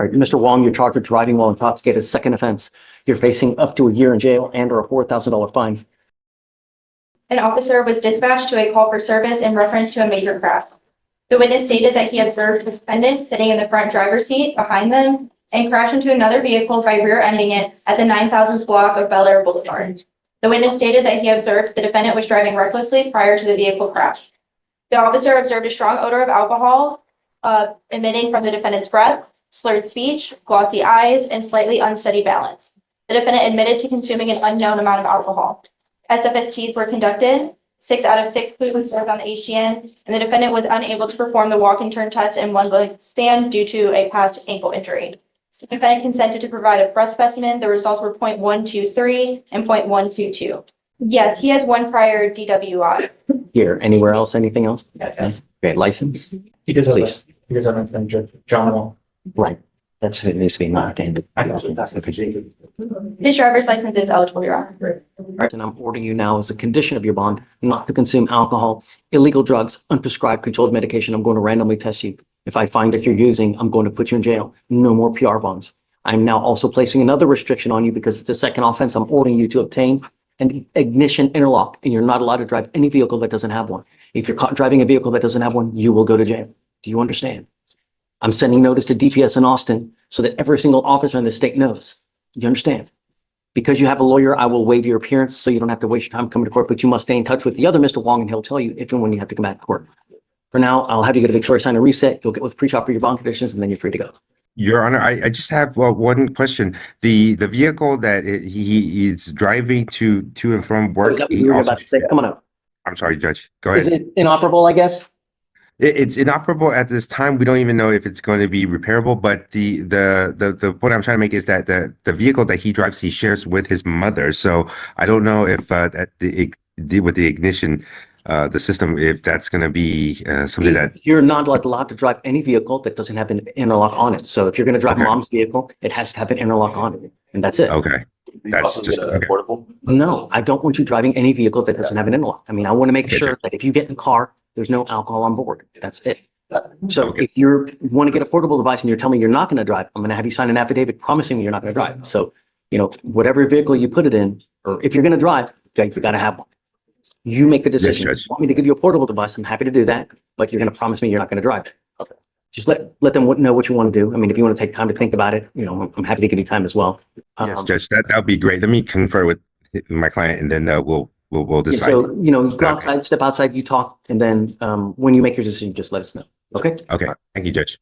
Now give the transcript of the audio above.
All right, Mr. Wong, you're charged with driving while intoxicated, second offense. You're facing up to a year in jail and or a $4,000 fine. An officer was dispatched to a call for service in reference to a major crash. The witness stated that he observed the defendant sitting in the front driver's seat behind them and crash into another vehicle by rear-ending it at the 9,000th block of Bel Air Boulevard. The witness stated that he observed the defendant was driving recklessly prior to the vehicle crash. The officer observed a strong odor of alcohol emitting from the defendant's breath, slurred speech, glossy eyes, and slightly unsteady balance. The defendant admitted to consuming an unknown amount of alcohol. SFSTs were conducted. 6 out of 6 food was served on the HGN, and the defendant was unable to perform the walk and turn test in one leg stand due to a past ankle injury. The defendant consented to provide a breath specimen. The results were 0.123 and 0.122. Yes, he has one prior DWI. Here, anywhere else, anything else? Yes. Okay, license? He does have a, Please. he does have a friend, John Wall. Right. That's who it needs to be marked in. His driver's license is eligible, Your Honor. Right, and I'm ordering you now as a condition of your bond not to consume alcohol, illegal drugs, unprescribed controlled medication. I'm going to randomly test you. If I find that you're using, I'm going to put you in jail. No more PR bonds. I'm now also placing another restriction on you because it's a second offense. I'm ordering you to obtain an ignition interlock, and you're not allowed to drive any vehicle that doesn't have one. If you're caught driving a vehicle that doesn't have one, you will go to jail. Do you understand? I'm sending notice to DPS in Austin so that every single officer in the state knows. You understand? Because you have a lawyer, I will waive your appearance so you don't have to waste your time coming to court, but you must stay in touch with the other Mr. Wong and he'll tell you if and when you have to come back to court. For now, I'll have you get a Victoria sign and reset. You'll get with pre-trial for your bond conditions and then you're free to go. Your Honor, I just have one question. The vehicle that he is driving to and from work. Is that what you were about to say? Come on up. I'm sorry, Judge. Go ahead. Is it inoperable, I guess? It's inoperable at this time. We don't even know if it's going to be repairable. But the point I'm trying to make is that the vehicle that he drives, he shares with his mother. So I don't know if with the ignition, the system, if that's going to be something that You're not allowed to drive any vehicle that doesn't have an interlock on it. So if you're going to drive Okay. mom's vehicle, it has to have an interlock on it, and that's it. okay. That's just okay. portable. No, I don't want you driving any vehicle that doesn't have an interlock. I mean, I want to make Okay, sure that if you get in the car, there's no alcohol on board. That's it. So Okay. if you want to get a portable device and you're telling me you're not going to drive, I'm going to have you sign an affidavit promising me you're not going to drive. So, whatever vehicle you put it in, or if you're going to drive, okay, you got to have one. You make the decision. Judge. If you want me to give you a portable device, I'm happy to do that, but you're going to promise me you're not going to drive it. Okay. Just let them know what you want to do. I mean, if you want to take time to think about it, I'm happy to give you time as well. Yes, Judge. That would be great. Let me confer with my client, and then we'll decide. So, go Okay. outside, step outside, you talk, and then when you make your decision, just let us know. Okay? Okay. Thank you, Judge.